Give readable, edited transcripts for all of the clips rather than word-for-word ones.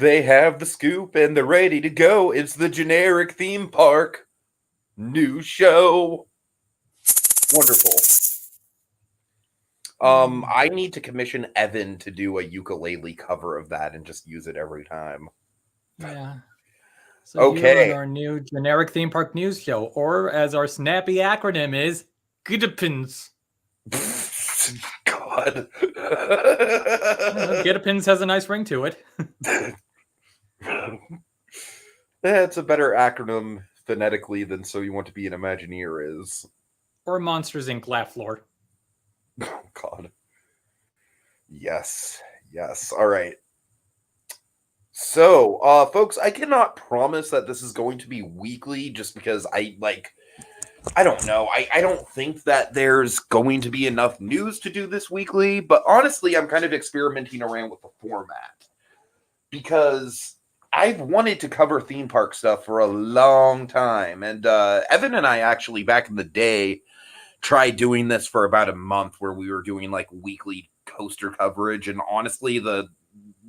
They have the scoop and they're ready to go. It's the generic theme park new show. Wonderful. I need to commission Evan to do a ukulele cover of that and just use it every time. Yeah. So Okay. you're on our new generic theme park news show, or as our snappy acronym is, GDPINS. God. GDPINS has a nice ring to it. That's a better acronym phonetically than So You Want to Be an Imagineer is. Or Monsters Inc. Laugh Floor. Oh, God. Yes. All right. So, folks, I cannot promise that this is going to be weekly just because I don't know. I don't think that there's going to be enough news to do this weekly, but honestly, I'm kind of experimenting around with the format because I've wanted to cover theme park stuff for a long time. And Evan and I actually, back in the day, tried doing this for about a month where we were doing like weekly coaster coverage. And honestly,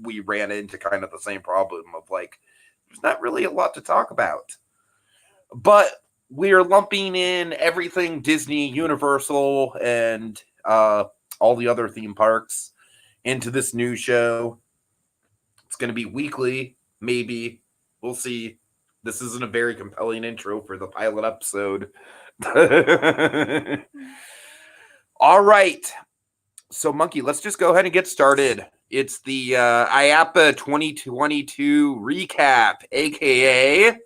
we ran into kind of the same problem of like, there's not really a lot to talk about. But we're lumping in everything Disney, Universal, and all the other theme parks into this new show. It's going to be weekly, maybe. We'll see. This isn't a very compelling intro for the pilot episode. All right. So, Monkey, let's just go ahead and get started. It's the IAAPA 2022 recap, a.k.a.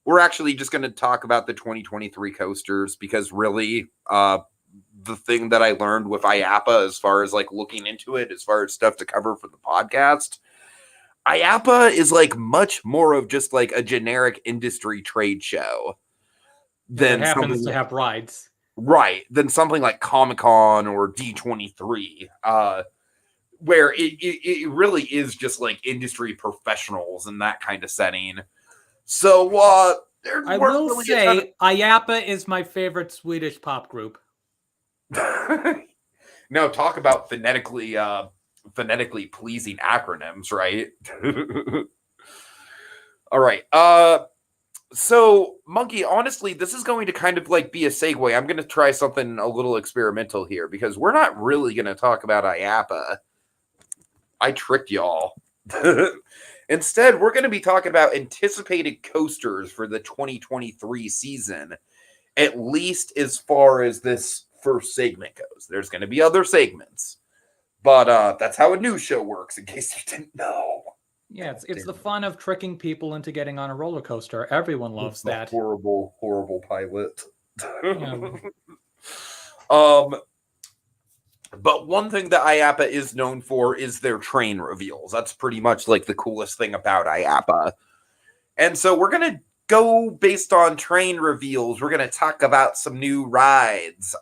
we're actually just going to talk about the 2023 coasters because really the thing that I learned with IAAPA as far as like looking into it, as far as stuff to cover for the podcast, IAAPA is like much more of just like a generic industry trade show than it happens to have rides. Right. Than something like Comic-Con or D23, where it really is just like industry professionals in that kind of setting. So, I will really say, IAAPA is my favorite Swedish pop group. Now, talk about phonetically pleasing acronyms, right? All right. So, Monkey, honestly, this is going to kind of like be a segue. I'm going to try something a little experimental here because we're not really going to talk about IAAPA. I tricked y'all. Instead, we're going to be talking about anticipated coasters for the 2023 season, at least as far as this first segment goes. There's going to be other segments, but that's how a news show works, in case you didn't know. Yeah, it's the fun of tricking people into getting on a roller coaster. Everyone loves that. Horrible, horrible pilot. But one thing that IAAPA is known for is their train reveals. That's pretty much like the coolest thing about IAAPA. And so we're going to go based on train reveals. We're going to talk about some new rides.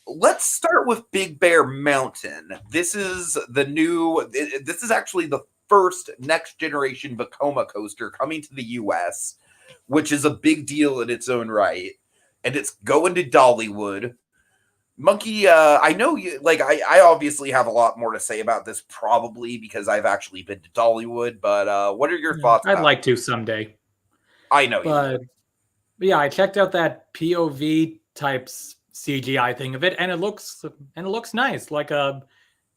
Let's start with Big Bear Mountain. This is actually the first next generation Vekoma coaster coming to the US, which is a big deal in its own right. And it's going to Dollywood. Monkey, I know you like. I obviously have a lot more to say about this, probably because I've actually been to Dollywood. But what are your thoughts? I'd like to someday. I know, but yeah, I checked out that POV type CGI thing of it, and it looks nice, like a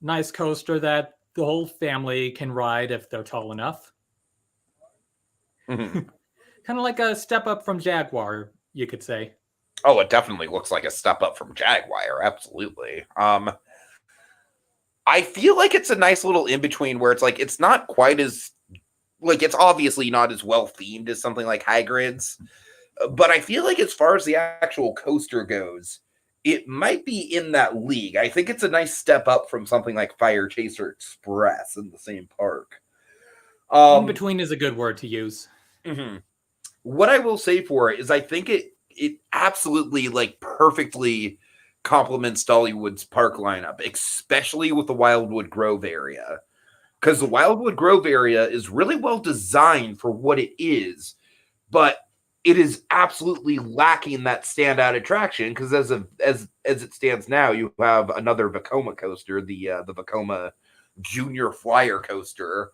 nice coaster that the whole family can ride if they're tall enough. Mm-hmm. Kind of like a step up from Jaguar, you could say. Oh, it definitely looks like a step up from Jaguar. Absolutely. I feel like it's a nice little in between where it's like it's not quite as like it's obviously not as well themed as something like Hagrid's, but I feel like as far as the actual coaster goes, it might be in that league. I think it's a nice step up from something like Fire Chaser Express in the same park. In between is a good word to use. Mm-hmm. What I will say for it is I think it absolutely like perfectly complements Dollywood's park lineup, especially with the Wildwood Grove area. Because the Wildwood Grove area is really well designed for what it is, but it is absolutely lacking that standout attraction. Because as it stands now, you have another Vekoma coaster, the Vekoma Junior Flyer coaster.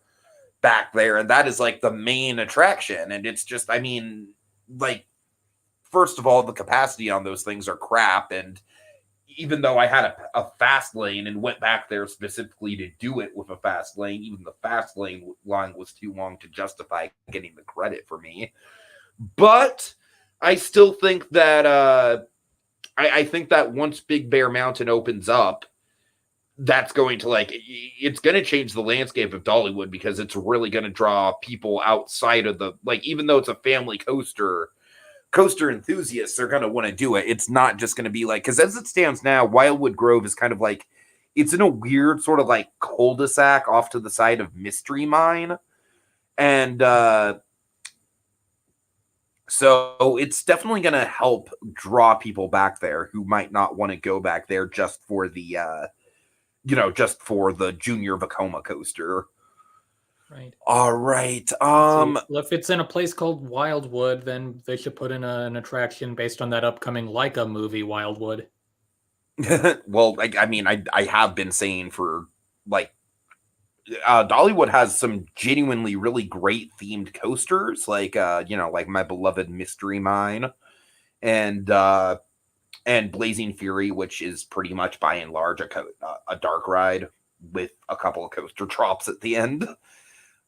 back there, and that is like the main attraction. And it's just, I mean, like, first of all, the capacity on those things are crap, and even though I had a fast lane and went back there specifically to do it with a fast lane, even the fast lane line was too long to justify getting the credit for me. But I still think that I think that once Big Bear Mountain opens up, that's going to it's going to change the landscape of Dollywood, because it's really going to draw people outside of the, like, even though it's a family coaster enthusiasts are going to want to do it. It's not just going to be like, because as it stands now, Wildwood Grove is kind of like, it's in a weird sort of like cul-de-sac off to the side of Mystery Mine. And so it's definitely going to help draw people back there who might not want to go back there just for the, just for the Junior Vekoma coaster. Right. All right. So if it's in a place called Wildwood, then they should put in an attraction based on that upcoming Leica movie, Wildwood. Well, I mean, I have been saying for like, Dollywood has some genuinely really great themed coasters, like like my beloved Mystery Mine, and Blazing Fury, which is pretty much by and large a dark ride with a couple of coaster drops at the end.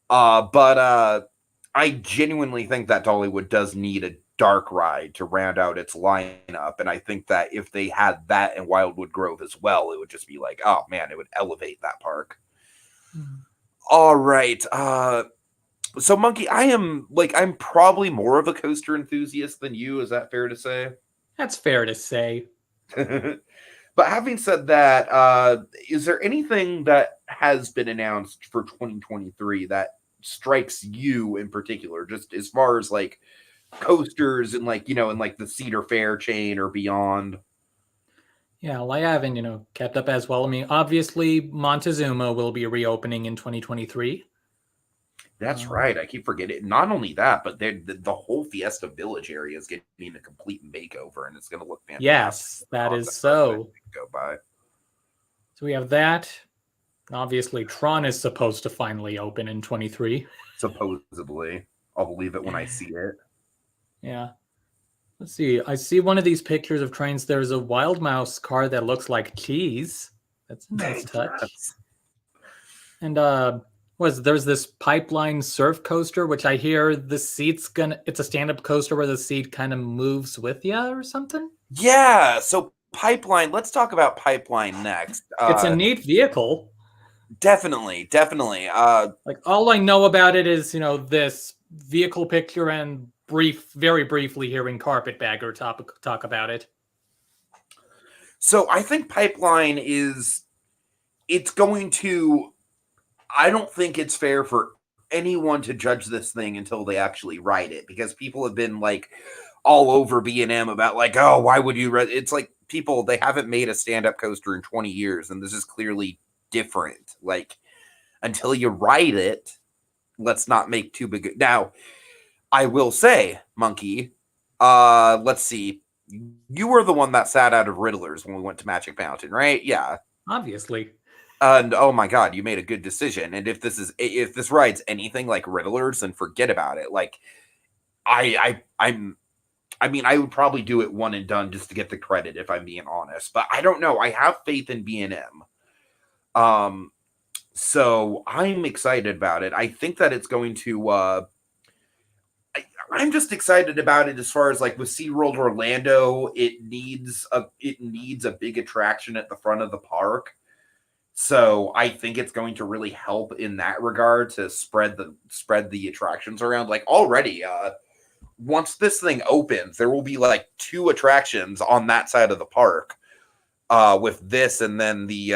But I genuinely think that Dollywood does need a dark ride to round out its lineup, and I think that if they had that in Wildwood Grove as well, it would just be like, oh man, it would elevate that park. All right. So Monkey, I'm probably more of a coaster enthusiast than you. Is that fair to say? That's fair to say. But having said that, is there anything that has been announced for 2023 that strikes you in particular, just as far as like coasters and in like the Cedar Fair chain or beyond? Yeah, well, I haven't, kept up as well. I mean, obviously, Montezuma will be reopening in 2023. That's right. I keep forgetting. Not only that, but the whole Fiesta Village area is getting a complete makeover, and it's going to look fantastic. Yes, that is so. Go by. So we have that. Obviously, Tron is supposed to finally open in 23. Supposedly. I'll believe it when I see it. Yeah. Let's see. I see one of these pictures of trains. There's a Wild Mouse car that looks like cheese. That's a nice touch. And there's this Pipeline surf coaster, which I hear the seat's it's a stand-up coaster where the seat kind of moves with you or something. Yeah. So Pipeline, let's talk about Pipeline next. It's a neat vehicle. Definitely. Like, all I know about it is, this vehicle picture and very briefly hearing Carpetbagger talk about it. So I think Pipeline it's going to, I don't think it's fair for anyone to judge this thing until they actually ride it, because people have been like all over B&M about like, oh, why would you it's like, people, they haven't made a stand-up coaster in 20 years, and this is clearly different. Like, until you ride it, let's not make too big. Now, I will say, Monkey, let's see. You were the one that sat out of Riddlers when we went to Magic Mountain, right? Yeah. Obviously. And oh my god, you made a good decision. And if this ride's anything like Riddlers, then forget about it. Like, I mean, I would probably do it one and done just to get the credit, if I'm being honest. But I don't know. I have faith in B&M. So I'm excited about it. I think that it's going to, I'm just excited about it as far as like with SeaWorld Orlando, it needs a big attraction at the front of the park. So I think it's going to really help in that regard to spread the attractions around. Like, already, once this thing opens, there will be like 2 attractions on that side of the park, with this, and then the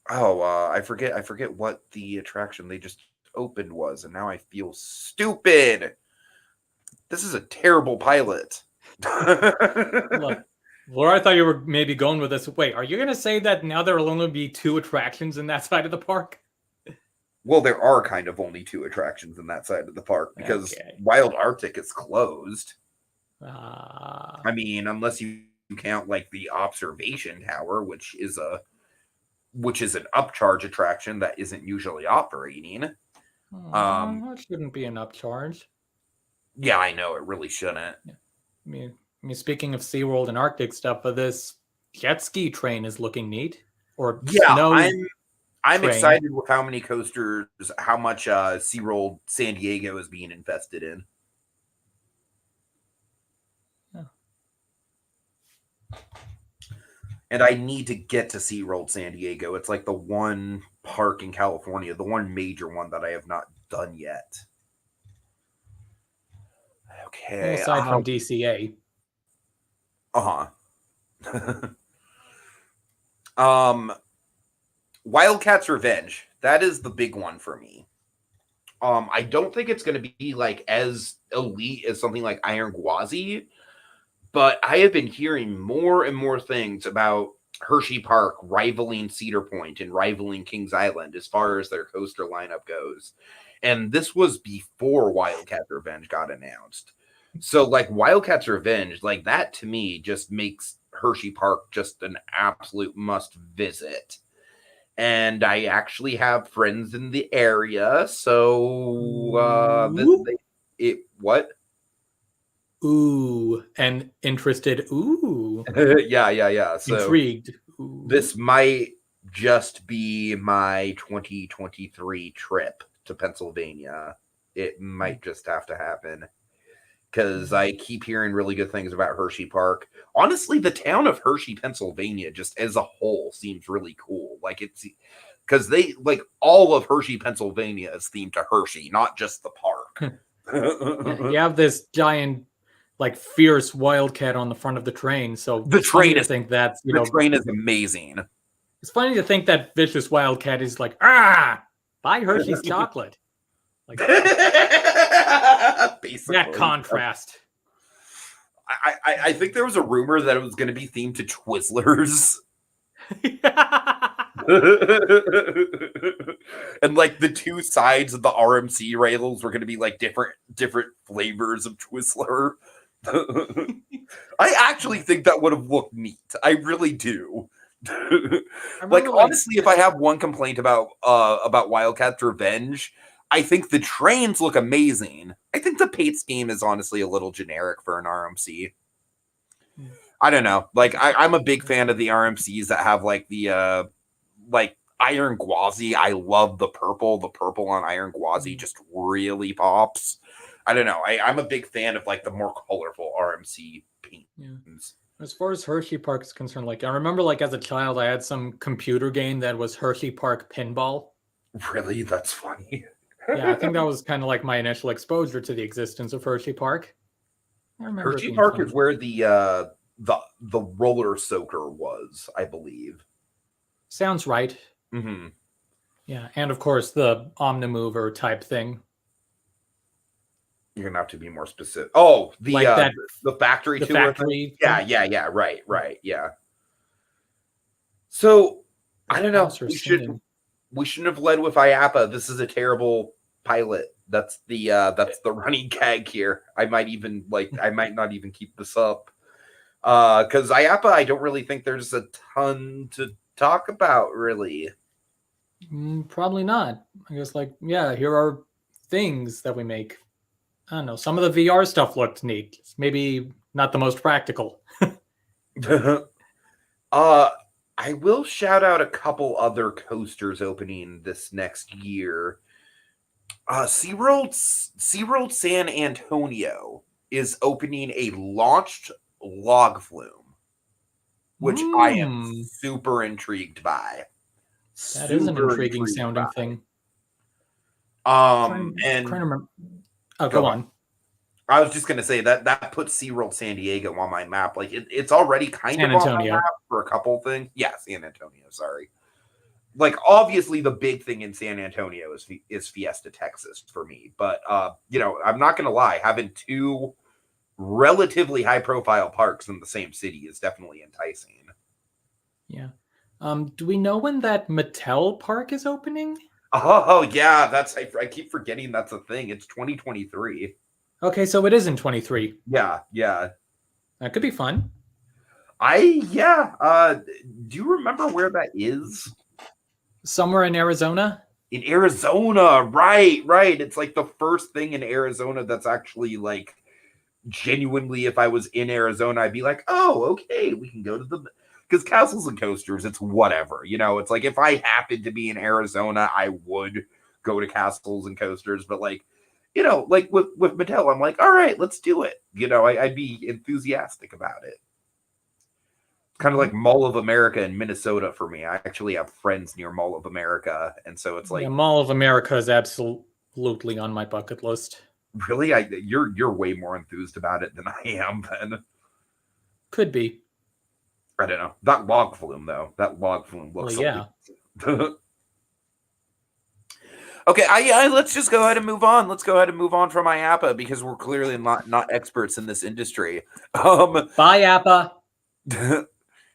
I forget what the attraction they just opened was, and now I feel stupid. This is a terrible pilot. Look, where I thought you were maybe going with this. Wait, are you going to say that now there will only be 2 attractions in that side of the park? Well, there are kind of only 2 attractions in that side of the park, because Wild Arctic is closed. I mean, unless you count like the observation tower, which is which is an upcharge attraction that isn't usually operating. That shouldn't be an upcharge. Yeah, I know, it really shouldn't. Yeah. I mean, speaking of SeaWorld and Arctic stuff, this jet ski train is looking neat. Or Yeah, snow I'm train. excited with how many coasters, how much SeaWorld San Diego is being invested in. Yeah. And I need to get to SeaWorld San Diego. It's like the one park in California, the one major one that I have not done yet. Okay. Well, aside from DCA. Wildcats Revenge. That is the big one for me. I don't think it's going to be like as elite as something like Iron Gwazi, but I have been hearing more and more things about Hershey Park rivaling Cedar Point and rivaling Kings Island as far as their coaster lineup goes. And this was before Wildcats Revenge got announced. So like Wildcats Revenge, like that to me just makes Hershey Park just an absolute must visit. And I actually have friends in the area, so what? Ooh, and interested. Ooh, yeah. So intrigued. Ooh. This might just be my 2023 trip to Pennsylvania. It might just have to happen because I keep hearing really good things about Hershey Park. Honestly, the town of Hershey, Pennsylvania, just as a whole seems really cool. Like it's because they like all of Hershey, Pennsylvania is themed to Hershey, not just the park. You have this giant, like fierce wildcat on the front of the train. So the train is think that train is amazing. It's funny to think that vicious wildcat is like, buy Hershey's chocolate. Like that contrast. I think there was a rumor that it was going to be themed to Twizzlers. And like the two sides of the RMC rails were going to be like different flavors of Twizzler. I actually think that would have looked neat. I really do. Like honestly, if I have one complaint about Wildcats Revenge, I think the trains look amazing. I think the paint scheme is honestly a little generic for an RMC. I don't know. Like I'm a big fan of the RMCs that have like the like Iron Gwazi. I love the purple. The purple on Iron Gwazi just really pops. I don't know. I'm a big fan of like the more colorful RMC paints. Yeah. As far as Hershey Park is concerned, like I remember like as a child I had some computer game that was Hershey Park Pinball. Really? That's funny. Yeah, I think that was kind of like my initial exposure to the existence of Hershey Park. Hershey Park is where the roller soaker was, I believe. Sounds right. Mm-hmm. Yeah, and of course the Omnimover type thing. You're gonna have to be more specific. Oh, the like the factory tour. Factory. Yeah. Right. Yeah. So I don't know. We shouldn't have led with IAAPA. This is a terrible pilot. That's the running gag here. I might not even keep this up. Because IAAPA, I don't really think there's a ton to talk about, really. Probably not. I guess here are things that we make. I don't know. Some of the VR stuff looked neat. It's maybe not the most practical. I will shout out a couple other coasters opening this next year. SeaWorld San Antonio is opening a launched log flume, which I am super intrigued by. That is an intriguing sounding thing. And trying to remember. Oh, go on. I was just gonna say that puts SeaWorld San Diego on my map. Like it's already kind San of Antonio. on my map for a couple things. Yeah, San Antonio. Sorry. Like obviously the big thing in San Antonio is Fiesta Texas for me. But I'm not gonna lie, having two relatively high profile parks in the same city is definitely enticing. Yeah. Do we know when that Mattel park is opening? Oh yeah, I keep forgetting that's a thing. It's 2023. Okay, so it is in 23. Yeah. That could be fun. Do you remember where that is? Somewhere in Arizona. In Arizona, right. It's like the first thing in Arizona that's actually like genuinely, if I was in Arizona, I'd be like, oh, okay, we can go to the, because castles and coasters, it's whatever, it's like if I happened to be in Arizona, I would go to castles and coasters, but like, like with Mattel, I'm like, all right, let's do it. I'd be enthusiastic about it. Kind of like Mall of America in Minnesota for me. I actually have friends near Mall of America, and so it's like, yeah, Mall of America is absolutely on my bucket list. Really, you're way more enthused about it than I am. Then could be. I don't know that log flume though. That log flume looks. Well, yeah. Okay, let's just go ahead and move on. Let's go ahead and move on from IAAPA because we're clearly not experts in this industry. Bye, APA.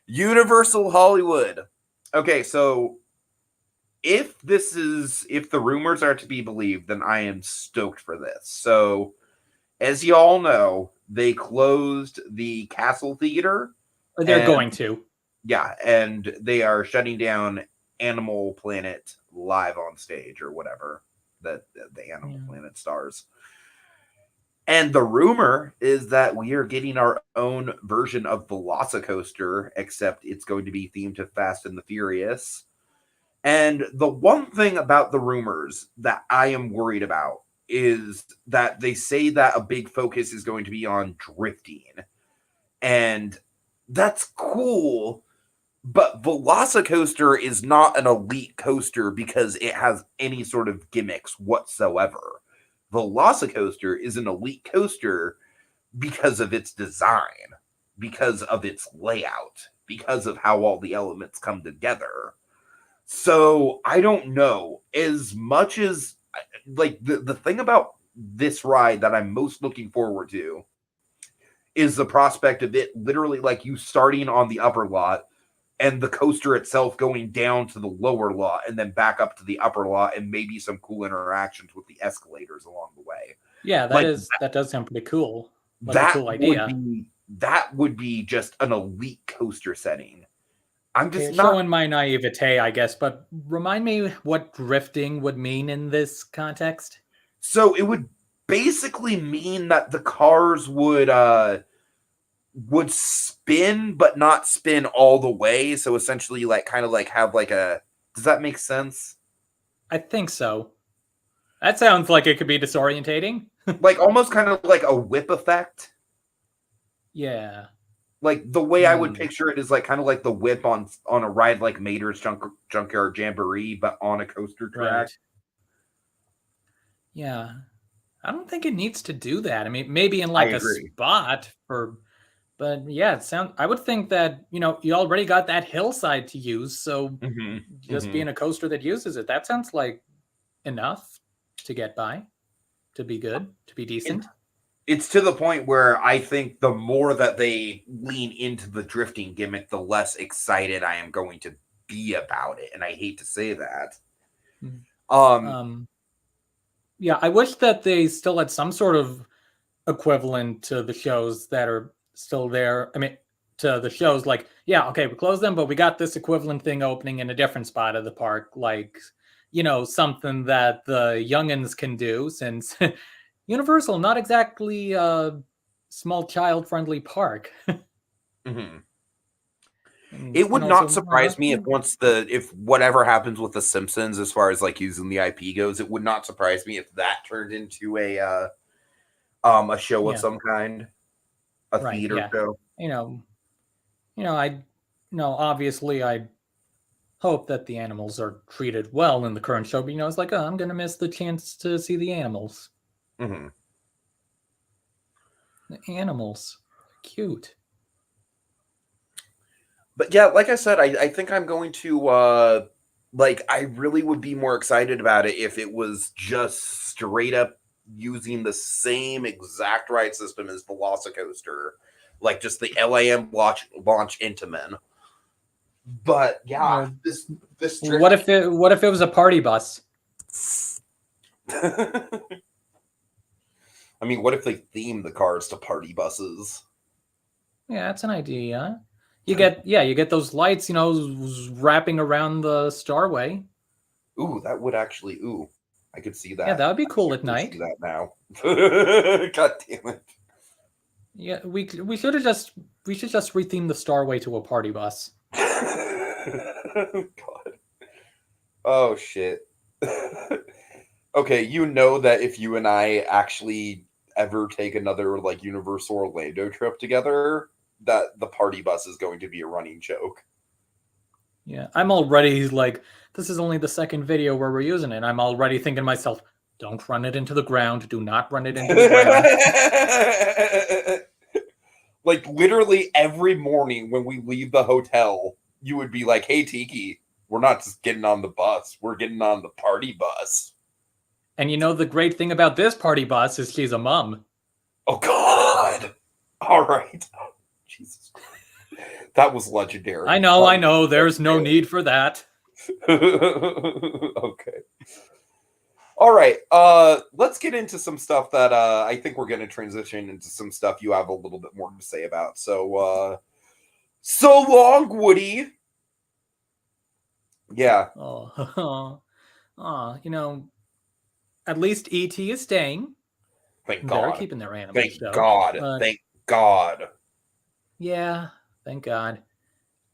Universal Hollywood. Okay, so if the rumors are to be believed, then I am stoked for this. So, as you all know, they closed the Castle Theater. They're going to. Yeah, and they are shutting down Animal Planet Live on Stage or whatever that the Animal Planet stars. And the rumor is that we are getting our own version of Velocicoaster, except it's going to be themed to Fast and the Furious. And the one thing about the rumors that I am worried about is that they say that a big focus is going to be on drifting. And that's cool, but Velocicoaster is not an elite coaster because it has any sort of gimmicks whatsoever. Velocicoaster is an elite coaster because of its design, because of its layout, because of how all the elements come together. So I don't know, as much as like the thing about this ride that I'm most looking forward to is the prospect of it literally like you starting on the upper lot and the coaster itself going down to the lower lot and then back up to the upper lot and maybe some cool interactions with the escalators along the way. Yeah, that does sound pretty cool. That's a cool idea. That would be just an elite coaster setting. I'm just showing my naivete, I guess, but remind me what drifting would mean in this context. So it would basically mean that the cars would spin, but not spin all the way. So essentially, like kind of like have like a. Does that make sense? I think so. That sounds like it could be disorientating. Like almost kind of like a whip effect. Yeah. Like the way I would picture it is like kind of like the whip on a ride like Mater's Junkyard Jamboree, but on a coaster track. Right. Yeah. I don't think it needs to do that. I mean, maybe in like a spot but yeah, I would think that, you already got that hillside to use. So just being a coaster that uses it, that sounds like enough to get by, to be good, to be decent. It's to the point where I think the more that they lean into the drifting gimmick, the less excited I am going to be about it. And I hate to say that. Yeah, I wish that they still had some sort of equivalent to the shows that are still there. I mean, to the shows like, yeah, okay, we closed them, but we got this equivalent thing opening in a different spot of the park. Like, something that the youngins can do, since Universal, not exactly a small child-friendly park. It would not surprise me if whatever happens with The Simpsons, as far as like using the IP goes, it would not surprise me if that turned into a show of some kind, a theater show. Obviously, I hope that the animals are treated well in the current show, but it's like, I'm gonna miss the chance to see the animals. The animals, cute. But yeah, like I said, I think I'm going to I really would be more excited about it if it was just straight up using the same exact ride system as Velocicoaster, like just the LAM launch Intamin. But yeah, this what if it was a party bus? I mean, what if they theme the cars to party buses? Yeah, that's an idea. You get those lights, wrapping around the starway. Ooh, that would actually. Ooh, I could see that. Yeah, that would be I cool could at really see night. that now. God damn it. Yeah, we should have just we should just retheme the Starway to a party bus. God. Oh shit. Okay, you know that if you and I actually ever take another like Universal Orlando trip together, that the party bus is going to be a running joke. Yeah, I'm already like, this is only the second video where we're using it. I'm already thinking to myself, don't run it into the ground. Do not run it into the ground. Like literally every morning when we leave the hotel, you would be like, "Hey Tiki, we're not just getting on the bus. We're getting on the party bus." And you know the great thing about this party bus is she's a mom. Oh God! All right, Jesus Christ, that was legendary. I know. There's no need for that. Okay. All right. Let's get into some stuff that I think we're going to transition into some stuff you have a little bit more to say about. So long, Woody. Yeah. Oh, you know, at least ET is staying. Thank They're God. keeping their animals Thank though. God. Thank God. Yeah, thank God.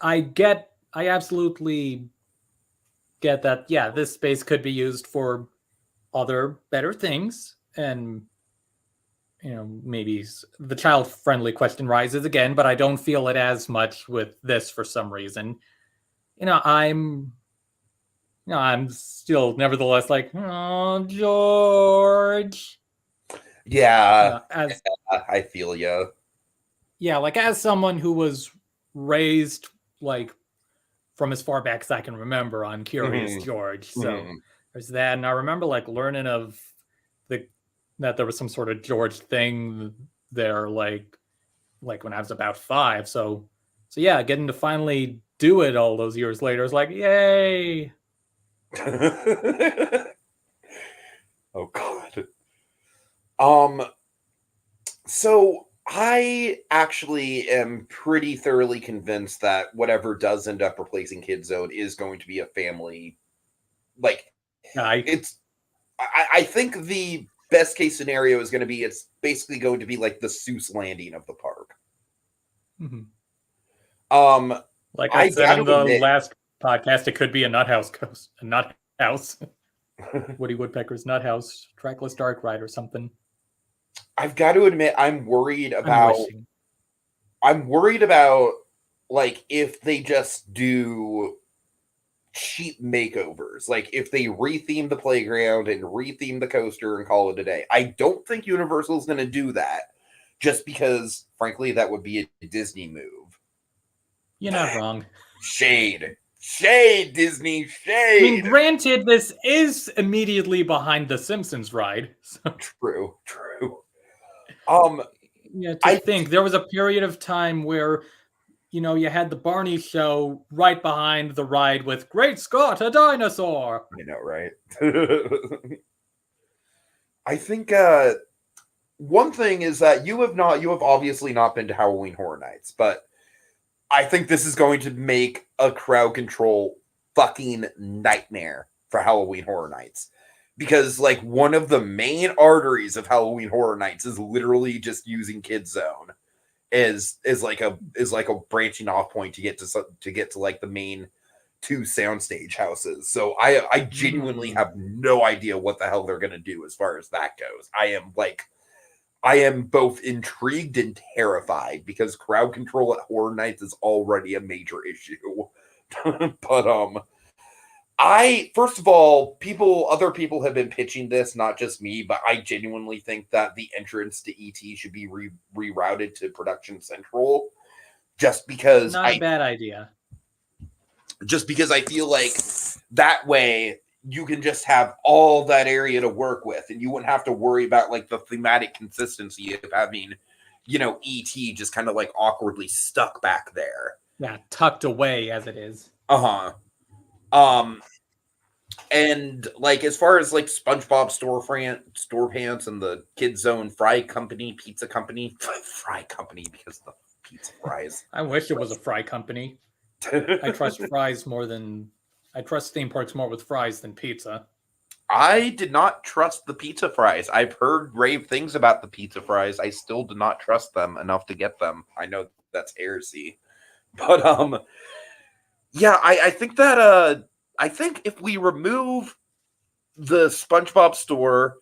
I absolutely get that. Yeah, this space could be used for other better things, and maybe the child-friendly question rises again, but I don't feel it as much with this for some reason. You know, I'm I'm still nevertheless like, oh, George. Yeah. As I feel you. Yeah, like as someone who was raised like from as far back as I can remember on Curious Hmm. George. So Hmm. there's that. And I remember like learning of the that there was some sort of George thing there, like when I was about 5. So yeah, getting to finally do it all those years later is like, yay. Oh God. Um. So I actually am pretty thoroughly convinced that whatever does end up replacing KidZone is going to be a family. Like I it's, I think the best case scenario is going to be it's basically going to be like the Seuss landing of the park. mhm. Um, Like I I said got in to the admit, last podcast, it could be a nut house coast, a nut house. Woody Woodpecker's Nut House, Trackless Dark Ride or something. I've got to admit, I'm wishing. I'm worried about like if they just do cheap makeovers. Like if they retheme the playground and retheme the coaster and call it a day. I don't think Universal's going to do that just because frankly that would be a Disney move. You're not wrong. Shade. Shade Disney, I mean, shade. granted, this is immediately behind the Simpsons ride. So, True, true. Um yeah, to I think there was a period of time where, you had the Barney show right behind the ride with Great Scott, a dinosaur. know, right? I think one thing is that you have obviously not been to Halloween Horror Nights, but I think this is going to make a crowd control fucking nightmare for Halloween Horror Nights. Because like one of the main arteries of Halloween Horror Nights is literally just using KidZone is like a branching off point to get to like the main two soundstage houses. So I genuinely Hmm. have no idea what the hell they're gonna do as far as that goes. I am both intrigued and terrified because crowd control at Horror Nights is already a major issue. But I first of all, other people have been pitching this, not just me, but I genuinely think that the entrance to ET should be rerouted to Production Central just because Not a bad idea. I feel like that way you can just have all that area to work with and you wouldn't have to worry about like the thematic consistency of having, ET just kind of like awkwardly stuck back there. Yeah, tucked away as it is. Uh-huh. Um and like as far as like SpongeBob store pants and the KidZone pizza company, fry company because of the pizza fries. I wish it was a fry company. I trust fries more than I trust theme parks more with fries than pizza. I did not trust the pizza fries. I've heard rave things about the pizza fries. I still do not trust them enough to get them. I know that's heresy. But yeah, I think that I think if we remove the SpongeBob store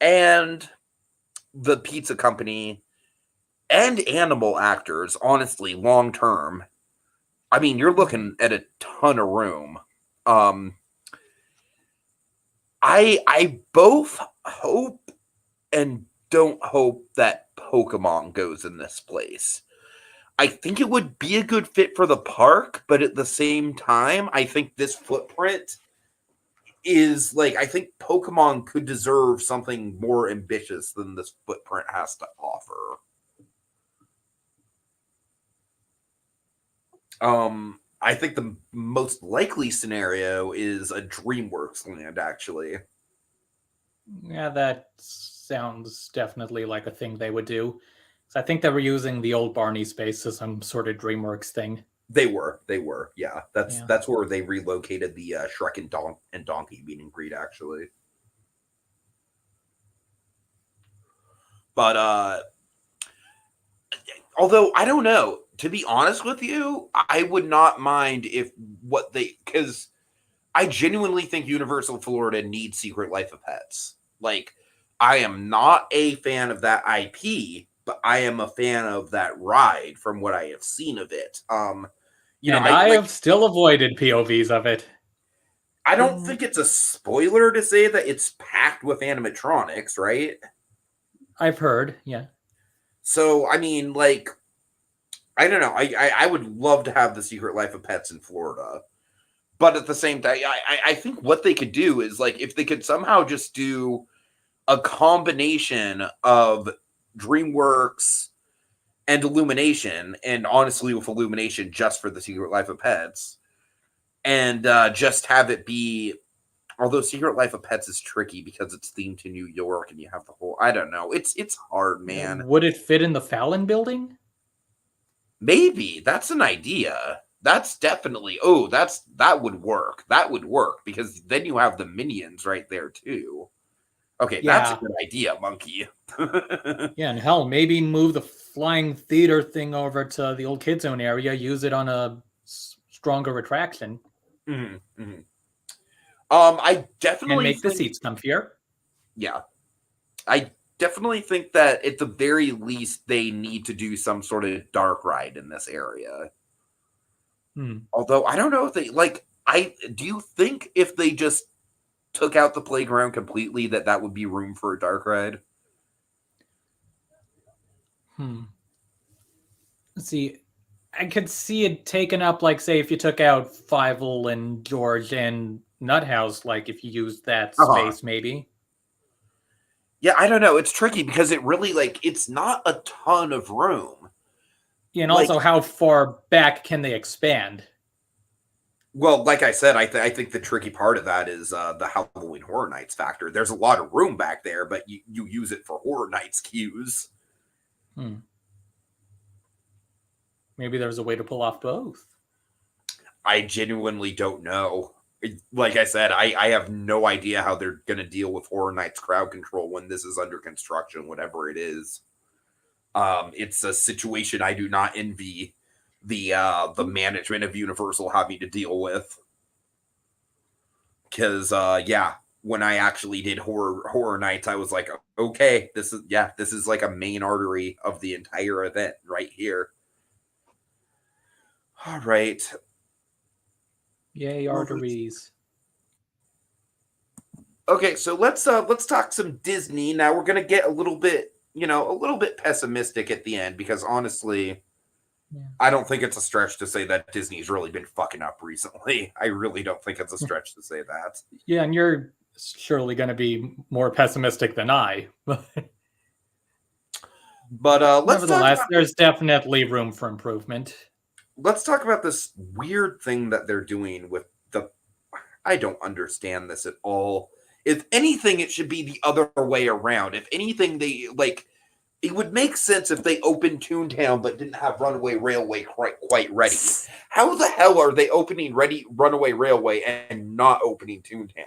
and the pizza company and animal actors, honestly, long term, I mean, you're looking at a ton of room. I both hope and don't hope that Pokemon goes in this place. I think it would be a good fit for the park, but at the same time, I think this footprint is like, I think Pokemon could deserve something more ambitious than this footprint has to offer. I think the most likely scenario is a DreamWorks land, actually. Yeah, that sounds definitely like a thing they would do. So I think they were using the old Barney space as some sort of DreamWorks thing. They were, yeah. Yeah. That's where they relocated the Shrek and Donkey meet and greet, actually. But although I don't know, to be honest with you, I would not mind if because I genuinely think Universal Florida needs Secret Life of Pets. Like, I am not a fan of that IP, but I am a fan of that ride from what I have seen of it. I have still avoided POVs of it. I don't think it's a spoiler to say that it's packed with animatronics, right? I've heard, yeah. So, I mean, like, I don't know. I would love to have the Secret Life of Pets in Florida. But at the same time, I think what they could do is, like, if they could somehow just do a combination of DreamWorks and Illumination, and honestly with Illumination just for the Secret Life of Pets, and just have it be, although Secret Life of Pets is tricky because it's themed to New York and you have the whole, I don't know, it's hard, man. Would it fit in the Fallon building? Maybe that's an idea. That's definitely, that would work. That would work because then you have the Minions right there too. Okay, that's a good idea, Monkey. Yeah, and hell, maybe move the flying theater thing over to the old KidZone area, use it on a stronger attraction. Mm-hmm, mm-hmm. I definitely and make the seats comfier. Yeah, I definitely think that at the very least they need to do some sort of dark ride in this area. Although I don't know if they do you think if they just took out the playground completely that would be room for a dark ride? Let's see. I could see it taken up, like, say, if you took out Fievel and George and Nuthouse, like, if you used that space, maybe. Yeah, I don't know. It's tricky because it really, it's not a ton of room. Yeah, and also, how far back can they expand? Well, like I said, I think the tricky part of that is the Halloween Horror Nights factor. There's a lot of room back there, but you use it for Horror Nights cues. Maybe there's a way to pull off both. I genuinely don't know. Like I said, I have no idea how they're going to deal with Horror Nights crowd control when this is under construction, whatever it is. It's a situation I do not envy the management of Universal having to deal with. Because when I actually did Horror Nights, I was like, okay, this is like a main artery of the entire event right here. All right. Yay, arteries. Okay, so let's talk some Disney. Now we're gonna get a little bit pessimistic at the end because honestly, I don't think it's a stretch to say that Disney's really been fucking up recently. I really don't think it's a stretch to say that. Yeah, and you're surely going to be more pessimistic than I. But nevertheless, there's definitely room for improvement. Let's talk about this weird thing that they're doing with I don't understand this at all. If anything, it should be the other way around. If anything, they it would make sense if they opened Toontown but didn't have Runaway Railway quite ready. How the hell are they opening Runaway Railway and not opening Toontown?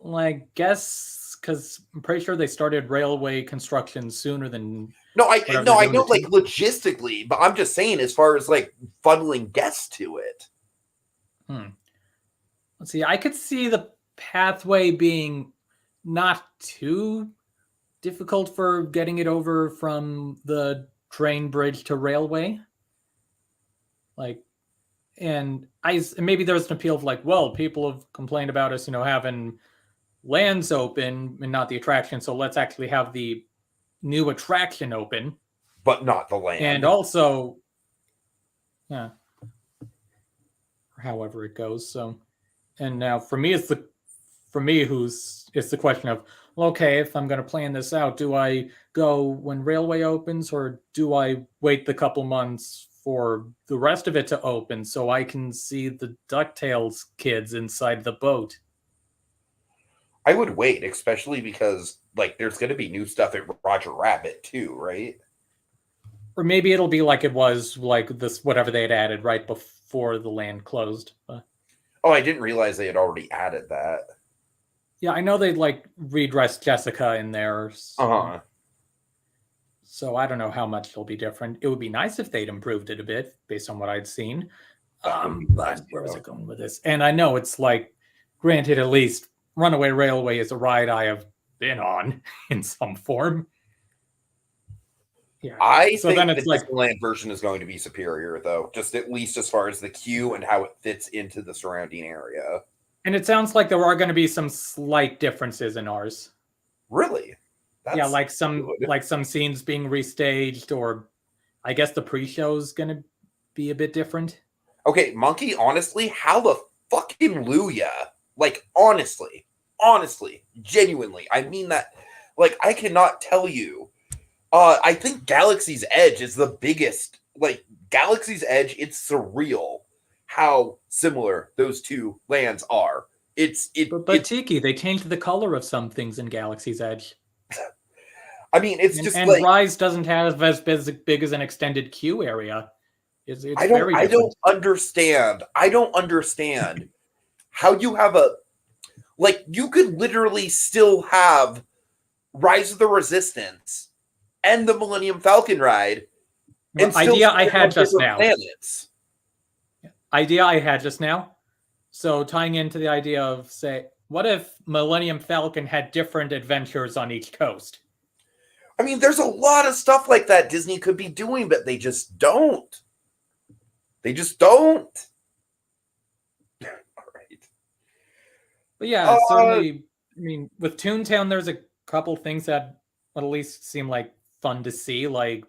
Well, I guess because I'm pretty sure they started railway construction sooner than. I know, like logistically, but I'm just saying as far as like funneling guests to it. Let's see. I could see the pathway being not too difficult for getting it over from the train bridge to railway. Like, and maybe there's an appeal of like, well, people have complained about us, having lands open and not the attraction, so let's actually have the new attraction open, but not the land. And also, yeah, however it goes. So, and now for me, it's the question of, well, okay, if I'm going to plan this out, do I go when railway opens, or do I wait the couple months for the rest of it to open so I can see the DuckTales kids inside the boat? I would wait, especially because like there's going to be new stuff at Roger Rabbit too, right? Or maybe it'll be like it was like this, whatever they had added right before the land closed. Oh, I didn't realize they had already added that. Yeah, I know they'd like redressed Jessica in there. So I don't know how much it'll be different. It would be nice if they'd improved it a bit based on what I'd seen. But where was it going with this? And I know it's like, granted, at least Runaway Railway is a ride I have been on in some form. Yeah. I think then it's the Disneyland version is going to be superior, though, just at least as far as the queue and how it fits into the surrounding area. And it sounds like there are going to be some slight differences in ours. Really? Yeah, like some scenes being restaged, or I guess the pre-show is going to be a bit different. Okay, Monkey, honestly, how the fucking Luya? Like, honestly, genuinely, I mean that. Like, I cannot tell you. I think Galaxy's Edge is the biggest. Like, Galaxy's Edge, it's surreal how similar those two lands are. But Tiki, they changed the color of some things in Galaxy's Edge. I mean, it's just and like Rise doesn't have as big as an extended queue area. It's I don't understand. How you have you could literally still have Rise of the Resistance and the Millennium Falcon ride. Idea I had just now. So tying into the idea of, say, what if Millennium Falcon had different adventures on each coast? I mean, there's a lot of stuff like that Disney could be doing, but they just don't. All right. But yeah, certainly, I mean, with Toontown, there's a couple things that at least seem like fun to see, like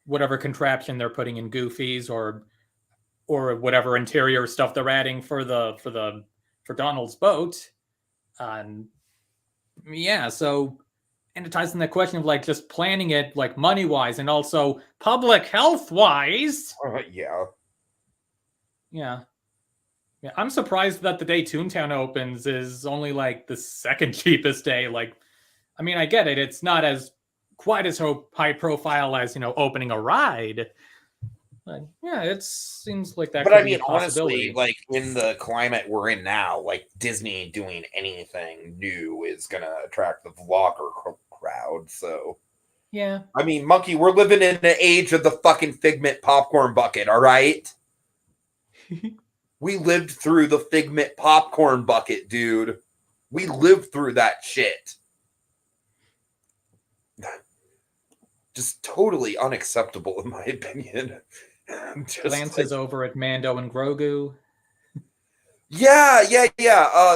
whatever contraption they're putting in Goofy's, or whatever interior stuff they're adding for Donald's boat. Yeah, so, and it ties in that question of like just planning it like money wise and also public health wise. Yeah, I'm surprised that the day Toontown opens is only like the second cheapest day. Like, I mean, I get it; it's not as quite as high profile as opening a ride. But yeah, it seems like that. But I mean, honestly, like in the climate we're in now, like Disney doing anything new is gonna attract the vlogger crowd. So yeah, I mean, Monkey, we're living in the age of the fucking Figment popcorn bucket. All right. We lived through the Figment popcorn bucket, dude. We lived through that shit. Just totally unacceptable, in my opinion. Glances over at Mando and Grogu. Yeah.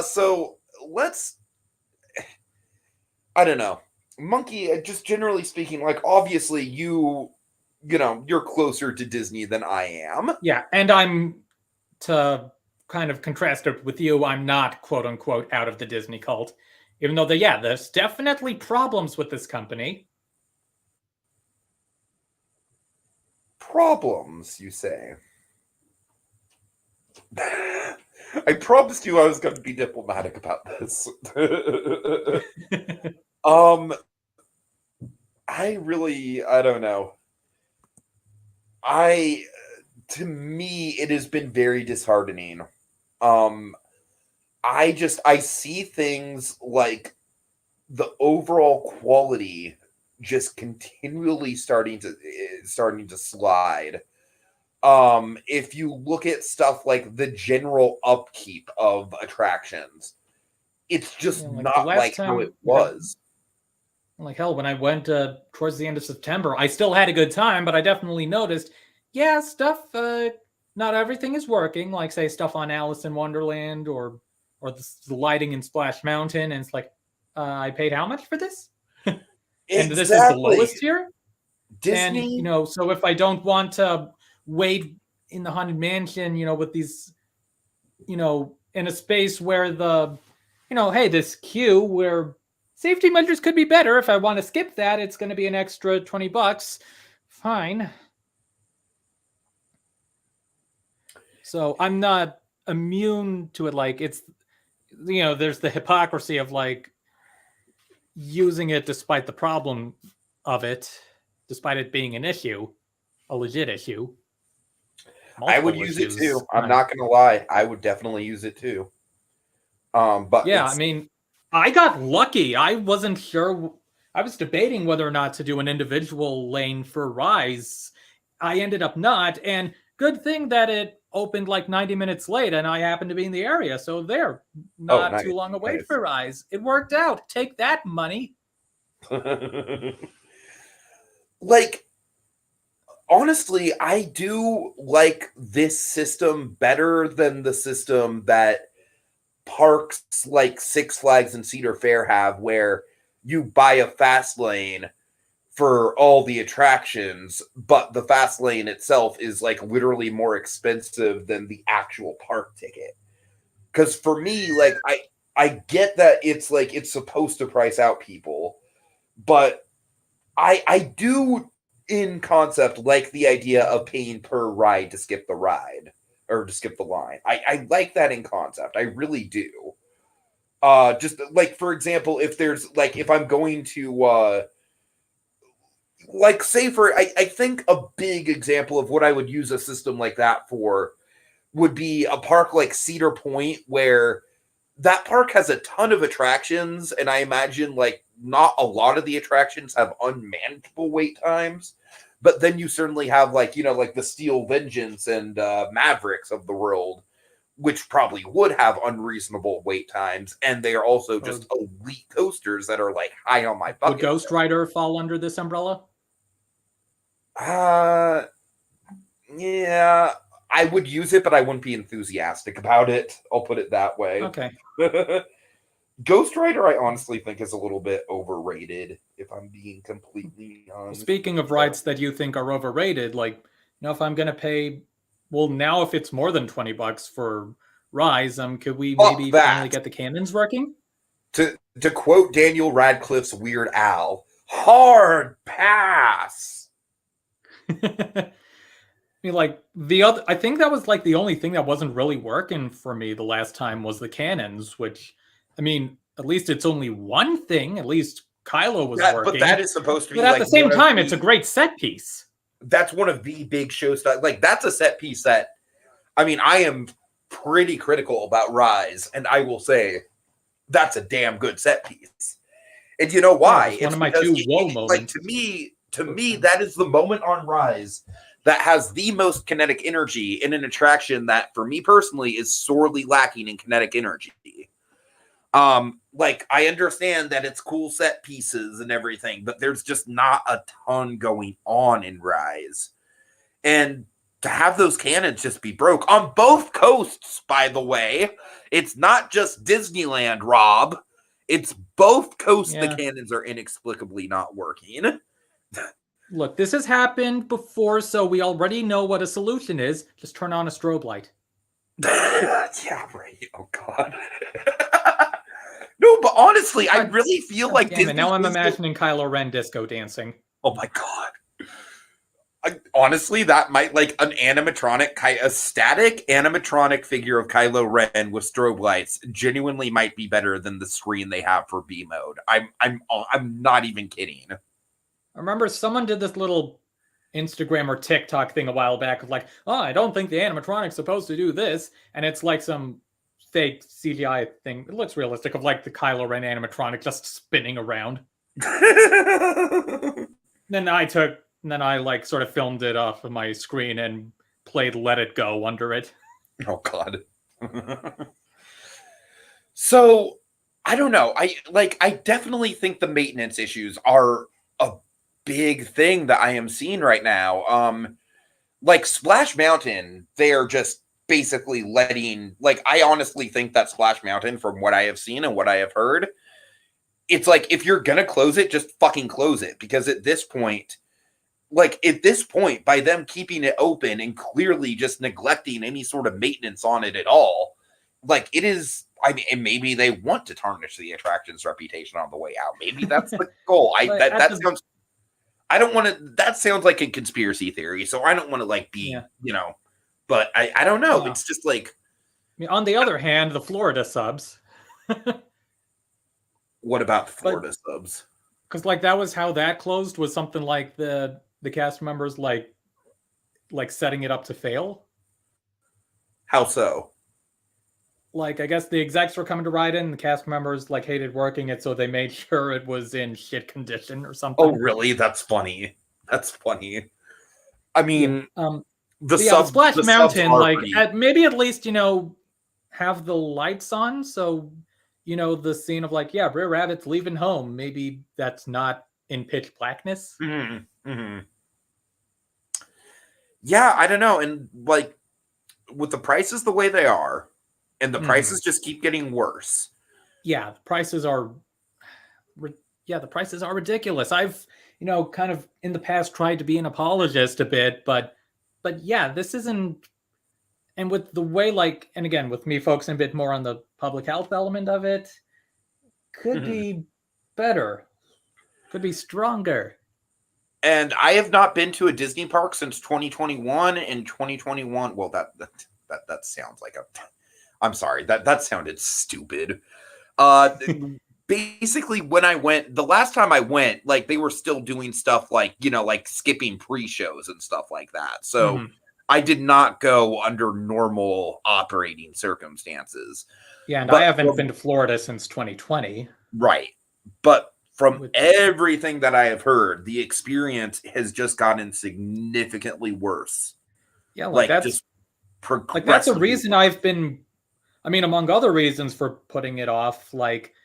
So let's. I don't know, Monkey. Just generally speaking, like obviously you're closer to Disney than I am. Yeah, and I'm, to kind of contrast it with you, I'm not quote unquote out of the Disney cult, even though there's definitely problems with this company. Problems, you say? I promised you I was going to be diplomatic about this. I don't know. To me, it has been very disheartening. Um, I see things like the overall quality just continually starting to slide. If you look at stuff like the general upkeep of attractions, it's just Like the not last like how it time, was. like hell, when I went towards the end of September, I still had a good time, but I definitely noticed, yeah, stuff. Not everything is working. Like say stuff on Alice in Wonderland or the lighting in Splash Mountain, and it's like, I paid how much for this? And this is the Exactly. lowest tier. And Disney. so if I don't want to wait in the Haunted Mansion, with these, in a space where hey, this queue where safety measures could be better. If I want to skip that, it's going to be an extra $20. Fine. So I'm not immune to it. Like it's, there's the hypocrisy of like using it despite the problem of it, despite it being an issue, a legit issue. I would Multiple use it issues. too. I'm not gonna lie. I would definitely use it too. But Yeah, I mean, I got lucky. I wasn't sure. I was debating whether or not to do an individual lane for Rise. I ended up not, and good thing that it opened like 90 minutes late and I happened to be in the area. So there, oh, not nice, too long away nice. for Rise. It worked out. Take that, money. Like, honestly, I do like this system better than the system that parks like Six Flags and Cedar Fair have, where you buy a fast lane for all the attractions, but the fast lane itself is like literally more expensive than the actual park ticket. Because for me, like I get that it's like it's supposed to price out people, but I do in concept like the idea of paying per ride to skip the ride or to skip the line. I like that in concept. I really do. Just like for example, if there's like if I'm going to like say for I think a big example of what I would use a system like that for would be a park like Cedar Point, where that park has a ton of attractions, and I imagine like not a lot of the attractions have unmanageable wait times. But then you certainly have like like the Steel Vengeance and Mavericks of the world, which probably would have unreasonable wait times, and they are also Or just elite coasters that are like high on my would bucket Ghost list. Rider fall under this umbrella? Uh, yeah, I would use it, but I wouldn't be enthusiastic about it. I'll put it that way. Okay. Ghost Rider, I honestly think is a little bit overrated, if I'm being completely Well, honest. speaking of rides that you think are overrated, like, if I'm gonna pay, well, now if it's more than $20 for Rise, could we Fuck maybe finally that. get the cannons working? To quote Daniel Radcliffe's Weird Al, hard pass. I mean, like I think that was like the only thing that wasn't really working for me the last time was the cannons, which, I mean, at least it's only one thing. At least Kylo was But that working, is supposed to be but at like the same one of time, it's a the great set piece. that's one of the big show stuff. Like that's a set piece that I mean, I am pretty critical about Rise, and I will say that's a damn good set piece. And you know Yeah, why? just one It's of my because two whoa like moments. to me, that is the moment on Rise that has the most kinetic energy in an attraction that, for me personally, is sorely lacking in kinetic energy. Like I understand that it's cool set pieces and everything, but there's just not a ton going on in Rise. And to have those cannons just be broke on both coasts, by the way, it's not just Disneyland, Rob. It's both coasts the Yeah. cannons are inexplicably not working. Look, this has happened before, so we already know what a solution is. Just turn on a strobe light. Yeah, right. Oh god. No, but honestly, I really feel like Damn it, Disney now I'm is the... imagining Kylo Ren disco dancing. Oh my god. Honestly, that might like a static animatronic figure of Kylo Ren with strobe lights genuinely might be better than the screen they have for B mode. I'm not even kidding. I remember someone did this little Instagram or TikTok thing a while back of like, oh, I don't think the animatronic's supposed to do this, and it's like some fake CGI thing. It looks realistic of like the Kylo Ren animatronic just spinning around. Then I like sort of filmed it off of my screen and played Let It Go under it. Oh God. So I don't know. I definitely think the maintenance issues are a big thing that I am seeing right now. Like Splash Mountain, they're just basically letting, like, I honestly think that Splash Mountain, from what I have seen and what I have heard, it's like, if you're gonna close it, just fucking close it. Because at this point, by them keeping it open and clearly just neglecting any sort of maintenance on it at all, like, it is, I mean, and maybe they want to tarnish the attraction's reputation on the way out. Maybe that's the goal. That sounds like a conspiracy theory, so I don't want to like be, but I don't know. It's just like, I mean, on the other hand, the Florida subs. What about Florida subs? Because like that was how that closed, was something like the cast members like setting it up to fail. How so? Like, I guess the execs were coming to ride in, the cast members like hated working it, so they made sure it was in shit condition or something. Oh, really? That's funny. I mean, the Splash Mountain, like maybe at least have the lights on, so the scene of like, yeah, Brer Rabbit's leaving home. Maybe that's not in pitch blackness. Mm-hmm. Mm-hmm. Yeah, I don't know, and like with the prices the way they are. And the prices just keep getting worse. Yeah, the prices are ridiculous. I've, kind of in the past tried to be an apologist a bit, but yeah, this isn't. And with the way, like, and again, with me focusing a bit more on the public health element of it, could be better, could be stronger. And I have not been to a Disney park since 2021. And 2021, well, that sounds like a. I'm sorry, that sounded stupid. Basically, when I went, the last time I went, like, they were still doing stuff like, like skipping pre-shows and stuff like that. So I did not go under normal operating circumstances. Yeah, and I haven't been to Florida since 2020. Right. But from everything that I have heard, the experience has just gotten significantly worse. Yeah, like that's a reason I've been. I mean, among other reasons for putting it off, like,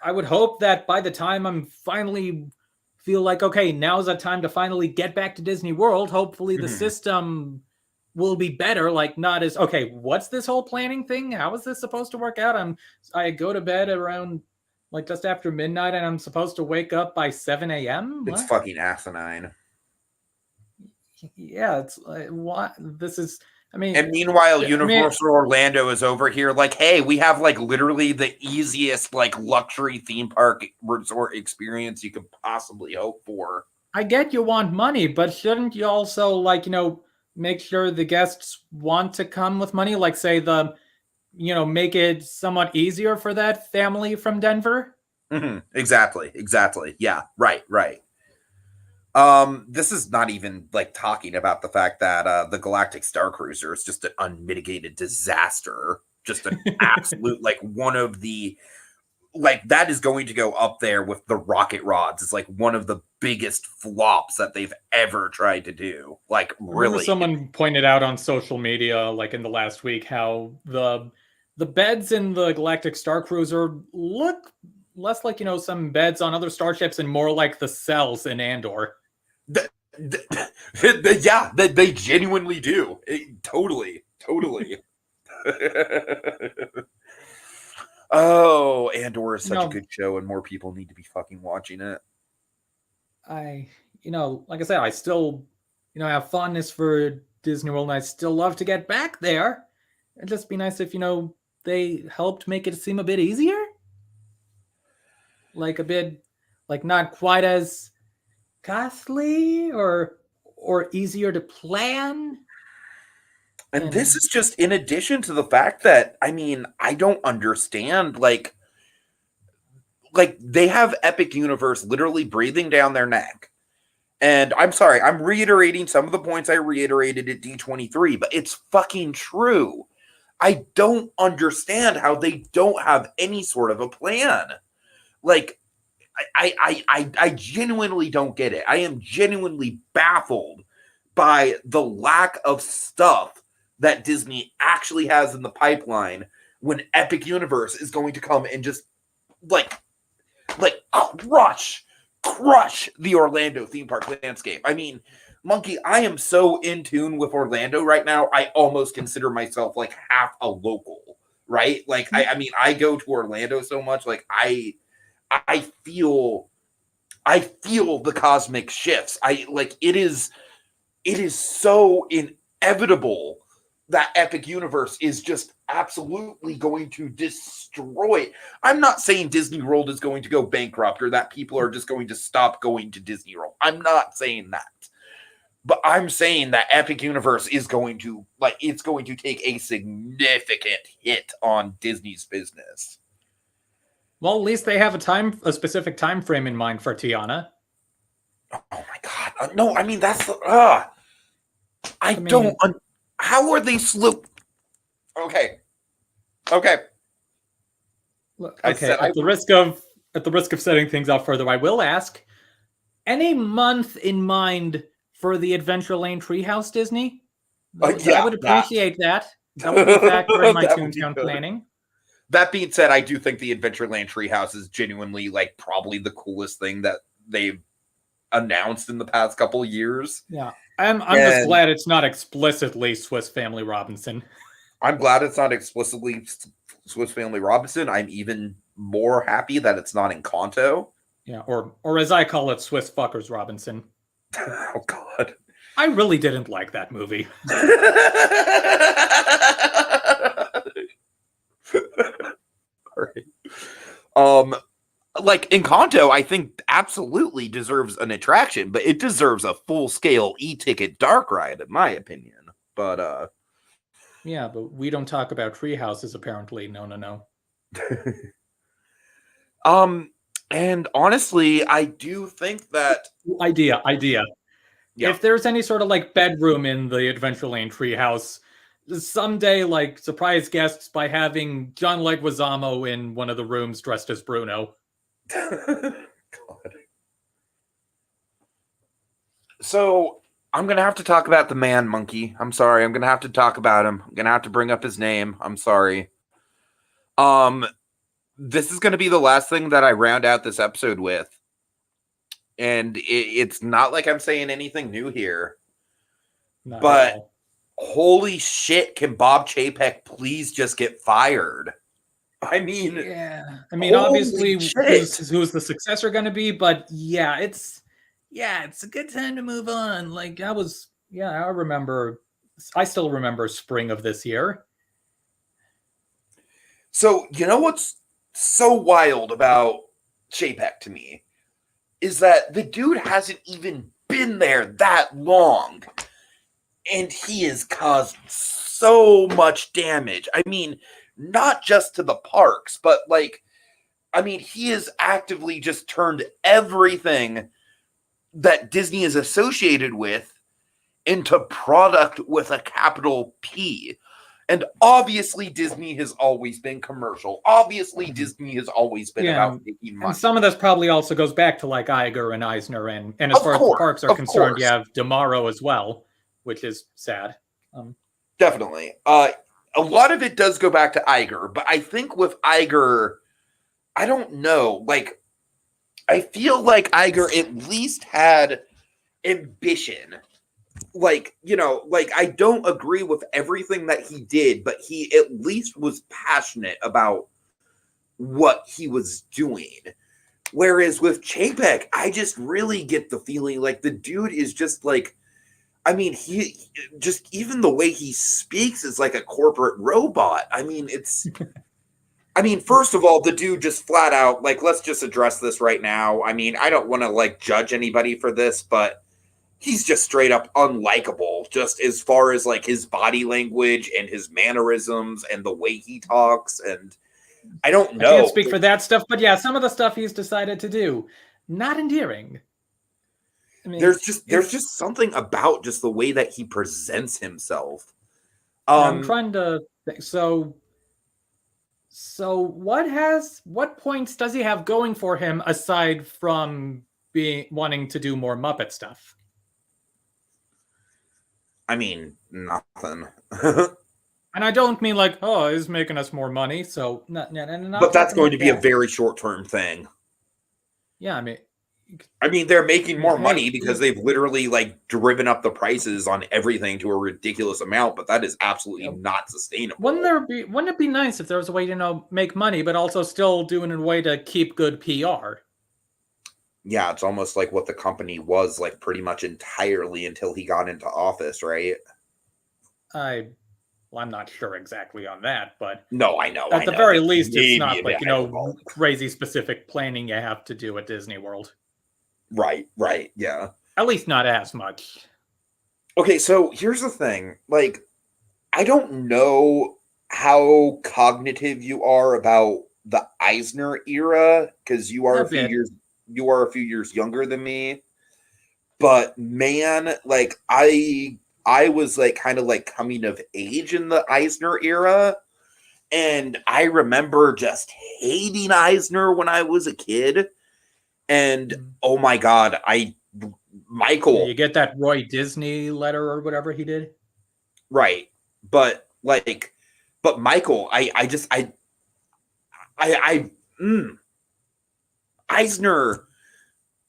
I would hope that by the time I'm finally feel like, okay, now's the time to finally get back to Disney World, hopefully the system will be better. Like, not as, okay, what's this whole planning thing? How is this supposed to work out? I go to bed around, like, just after midnight, and I'm supposed to wake up by 7 a.m.? It's fucking asinine. Yeah, it's like, what? This is... I mean, and meanwhile, Universal Orlando is over here like, hey, we have like literally the easiest like luxury theme park resort experience you could possibly hope for. I get you want money, but shouldn't you also like, make sure the guests want to come with money? Like, say make it somewhat easier for that family from Denver? Exactly. Yeah, right. This is not even like talking about the fact that the Galactic Star Cruiser is just an unmitigated disaster. Just an absolute like one of the like that is going to go up there with the rocket rods. It's like one of the biggest flops that they've ever tried to do. Like, really. Someone pointed out on social media, like in the last week, how the beds in the Galactic Star Cruiser look less like some beds on other starships and more like the cells in Andor. Yeah, they genuinely do. Totally. Oh, Andor is such a good show, and more people need to be fucking watching it. Like I said, I still, have fondness for Disney World, and I still love to get back there. It'd just be nice if, they helped make it seem a bit easier. Like a bit, like not quite as costly or easier to plan. And this is just in addition to the fact that, I mean, I don't understand, like like they have Epic Universe literally breathing down their neck. And I'm sorry, I'm reiterating some of the points I reiterated at D23, but it's fucking true. I don't understand how they don't have any sort of a plan. Like, I genuinely don't get it. I am genuinely baffled by the lack of stuff that Disney actually has in the pipeline when Epic Universe is going to come and just like crush the Orlando theme park landscape. I mean, Monkey, I am so in tune with Orlando right now. I almost consider myself like half a local, right? Like, I mean, I go to Orlando so much. Like, I feel the cosmic shifts. It is so inevitable that Epic Universe is just absolutely going to destroy. I'm not saying Disney World is going to go bankrupt or that people are just going to stop going to Disney World. I'm not saying that. But I'm saying that Epic Universe is going to, it's going to take a significant hit on Disney's business. Well, at least they have a specific time frame in mind for Tiana. Oh my god. No, I mean, that's how are they slow? Okay. At the risk of setting things up further, I will ask: any month in mind for the Adventure Lane Treehouse, Disney? I would appreciate that. That would be a factor in my Toontown planning. That being said, I do think the Adventureland Treehouse is genuinely like probably the coolest thing that they've announced in the past couple of years. Yeah, I'm just glad it's not explicitly Swiss Family Robinson. I'm glad it's not explicitly Swiss Family Robinson. I'm even more happy that it's not Encanto. Yeah, or as I call it, Swiss Fuckers Robinson. Oh God, I really didn't like that movie. All right. Like Encanto, I think absolutely deserves an attraction, but it deserves a full-scale e-ticket dark ride, in my opinion. But yeah, but we don't talk about tree houses, apparently. No. And honestly, I do think that idea. Yeah. If there's any sort of like bedroom in the Adventureland treehouse, someday like surprise guests by having John Leguizamo in one of the rooms dressed as Bruno. God. So I'm gonna have to talk about the man monkey. I'm sorry. I'm gonna have to talk about him. I'm gonna have to bring up his name. I'm sorry. This is gonna be the last thing that I round out this episode with. And it's not like I'm saying anything new here. But holy shit, can Bob Chapek please just get fired? I mean, yeah. I mean, obviously, who's the successor going to be? But yeah, it's a good time to move on. Like I still remember spring of this year. So you know what's so wild about Chapek to me is that the dude hasn't even been there that long, and he has caused so much damage. I mean, not just to the parks, but he has actively just turned everything that Disney is associated with into product with a capital P. And obviously, Disney has always been commercial. Obviously, Disney has always been about making money. And some of this probably also goes back to like Iger and Eisner, and as far as the parks are concerned, you have DeMauro as well, which is sad. Definitely. A lot of it does go back to Iger, but I think with Iger, I don't know. Like, I feel like Iger at least had ambition. I don't agree with everything that he did, but he at least was passionate about what he was doing. Whereas with Chapek, I just really get the feeling like the dude is just like, I mean, he just, even the way he speaks is like a corporate robot. I mean, first of all, the dude just flat out, like, let's just address this right now. I mean, I don't want to like judge anybody for this, but he's just straight up unlikable, just as far as like his body language and his mannerisms and the way he talks. And I don't know. I can't speak for that stuff, but yeah, some of the stuff he's decided to do, not endearing. I mean, There's just something about just the way that he presents himself. I'm trying to think. So what points does he have going for him aside from wanting to do more Muppet stuff? I mean, nothing. And I don't mean like, oh, he's making us more money. So, not But that's going to be a very short-term thing. Yeah, I mean, they're making more hey, money because they've literally like driven up the prices on everything to a ridiculous amount, but that is absolutely not sustainable. Wouldn't it be nice if there was a way to make money, but also still doing a way to keep good PR? Yeah, it's almost like what the company was like pretty much entirely until he got into office, right? I'm not sure exactly on that, but no, I know. At the very least, it's Maybe not a bit like hyperbolic. crazy specific planning you have to do at Disney World. Right, yeah. At least not as much. Okay, so here's the thing. Like, I don't know how cognitive you are about the Eisner era because you are a few years younger than me. But man, like I was like kind of like coming of age in the Eisner era, and I remember just hating Eisner when I was a kid. And oh my god, Michael. Did you get that Roy Disney letter or whatever he did? Right. But Michael, Eisner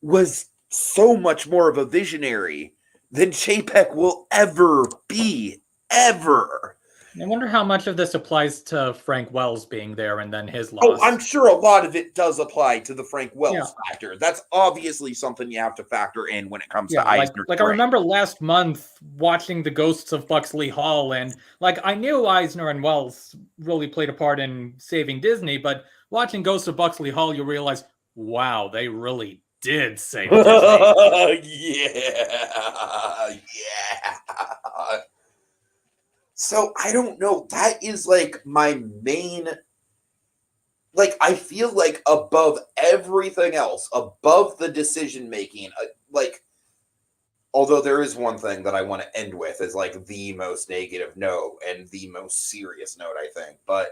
was so much more of a visionary than Chapek will ever be, ever. I wonder how much of this applies to Frank Wells being there and then his loss. Oh, I'm sure a lot of it does apply to the Frank Wells factor. That's obviously something you have to factor in when it comes to Eisner. Like I remember last month watching The Ghosts of Buxley Hall, and like I knew Eisner and Wells really played a part in saving Disney, but watching Ghosts of Buxley Hall, you realize, wow, they really did save Disney. yeah. So I don't know. That is like my main. Like I feel like above everything else, above the decision making, like. Although there is one thing that I want to end with is like the most negative note and the most serious note, I think. But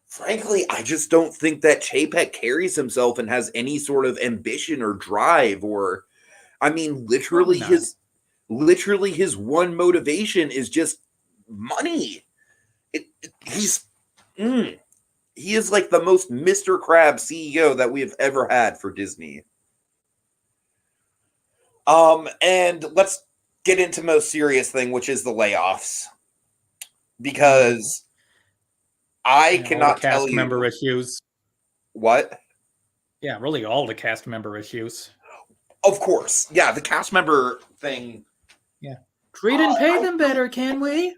frankly, I just don't think that Chapek carries himself and has any sort of ambition or drive or, I mean, literally his one motivation is just money. He is like the most Mr. Krabs CEO that we have ever had for Disney. And let's get into most serious thing, which is the layoffs, because I cannot tell you cast member issues. What? Yeah, really all the cast member issues. Of course, yeah, the cast member thing. Yeah, treat and pay them better, can we?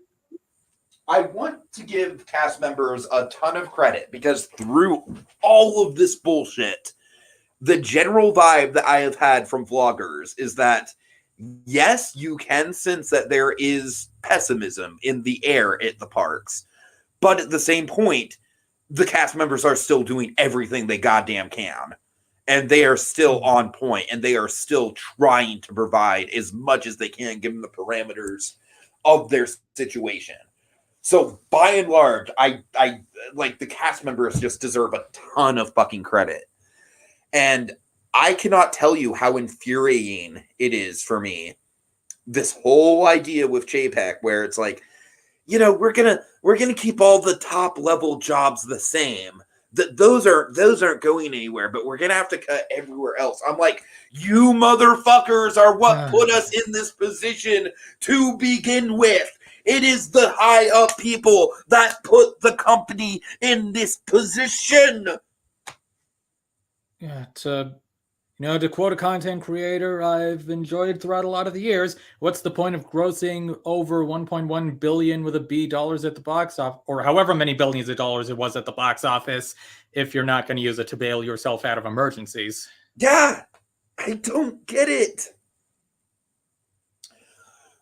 I want to give cast members a ton of credit because through all of this bullshit, the general vibe that I have had from vloggers is that, yes, you can sense that there is pessimism in the air at the parks. But at the same point, the cast members are still doing everything they goddamn can. And they are still on point, and they are still trying to provide as much as they can given the parameters of their situation. So by and large, I like the cast members just deserve a ton of fucking credit. And I cannot tell you how infuriating it is for me, this whole idea with Chapek, where it's like, you know, we're gonna keep all the top level jobs the same. Those aren't going anywhere, but we're gonna have to cut everywhere else. I'm like, you motherfuckers are what put us in this position to begin with. It is the high up people that put the company in this position. Yeah, to quote a content creator I've enjoyed throughout a lot of the years, what's the point of grossing over 1.1 billion with a B dollars at the box office, or however many billions of dollars it was at the box office, if you're not going to use it to bail yourself out of emergencies? Yeah, I don't get it.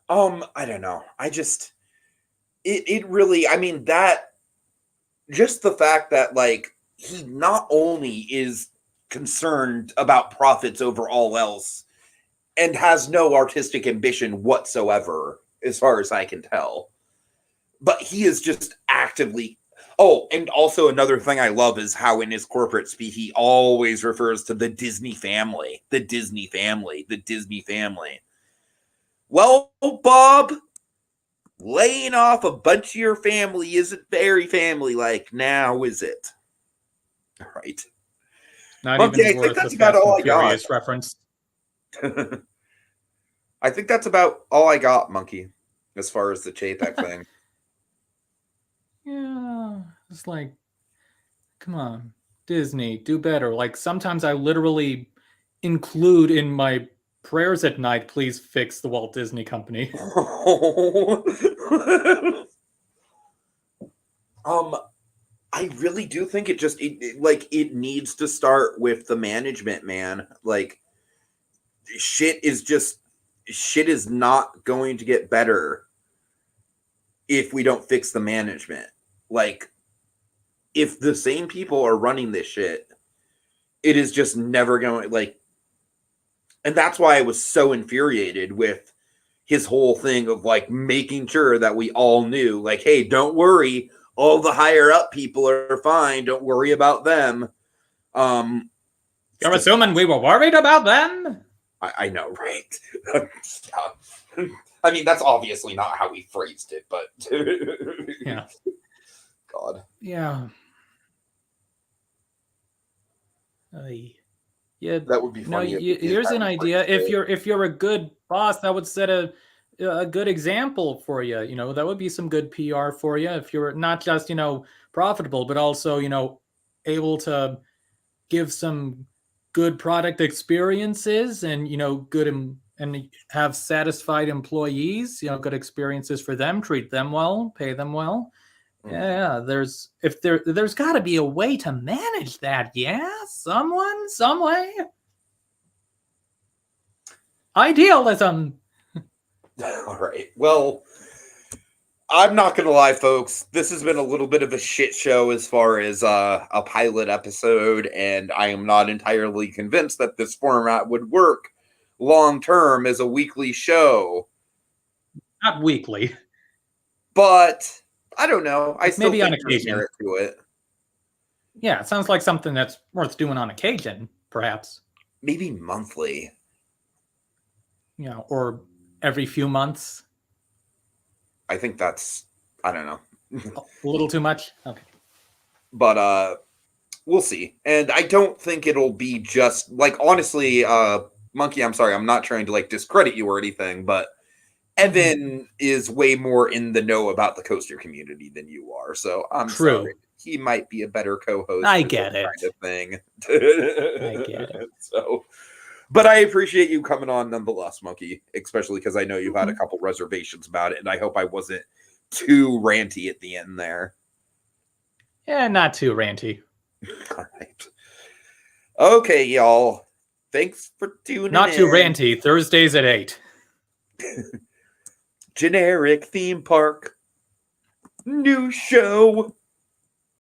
I don't know. It really, I mean, that just the fact that like he not only is concerned about profits over all else and has no artistic ambition whatsoever, as far as I can tell, but he is just actively. Oh, and also another thing I love is how in his corporate speak he always refers to the Disney family, the Disney family, the Disney family. Well, Bob, laying off a bunch of your family isn't very family-like now, is it? All right. Not Monkey, even I think worth that's a about Fast all and I got. Furious reference. I think that's about all I got, Monkey, as far as the Chapek thing. Yeah, it's like, come on, Disney, do better. Like sometimes I literally include in my prayers at night, please fix the Walt Disney Company. I really do think it needs to start with the management, man. Like shit is not going to get better if we don't fix the management. Like if the same people are running this shit, it is just never going like. And that's why I was so infuriated with his whole thing of like making sure that we all knew, like, hey, don't worry, all the higher up people are fine. Don't worry about them. You're assuming we were worried about them? I know, right? I mean, that's obviously not how he phrased it, but Yeah. God. Yeah. Yeah, That would be funny. Here's an idea. If you're a good boss, that would set a good example for you. You know, that would be some good PR for you if you're not just profitable, but also able to give some good product experiences and good and have satisfied employees. Good experiences for them. Treat them well. Pay them well. Yeah, there's got to be a way to manage that. Yeah, some way. Idealism. All right. Well, I'm not going to lie, folks. This has been a little bit of a shit show as far as a pilot episode, and I am not entirely convinced that this format would work long term as a weekly show. Not weekly, but I don't know. I still maybe think on there's occasion. merit to it. Yeah, it sounds like something that's worth doing on occasion, perhaps. Maybe monthly. Or every few months. I think that's, I don't know. A little too much? Okay. But we'll see. And I don't think it'll be just, like, honestly, Monkey, I'm sorry, I'm not trying to, like, discredit you or anything, but Evan is way more in the know about the coaster community than you are. So I'm sorry. He might be a better co-host. I get it. Kind of thing. I get it. So, but I appreciate you coming on nonetheless, Monkey, especially because I know you've had a couple reservations about it, and I hope I wasn't too ranty at the end there. Yeah, not too ranty. All right. Okay, y'all. Thanks for tuning in. Not too ranty. Thursdays at 8. Generic theme park. New show.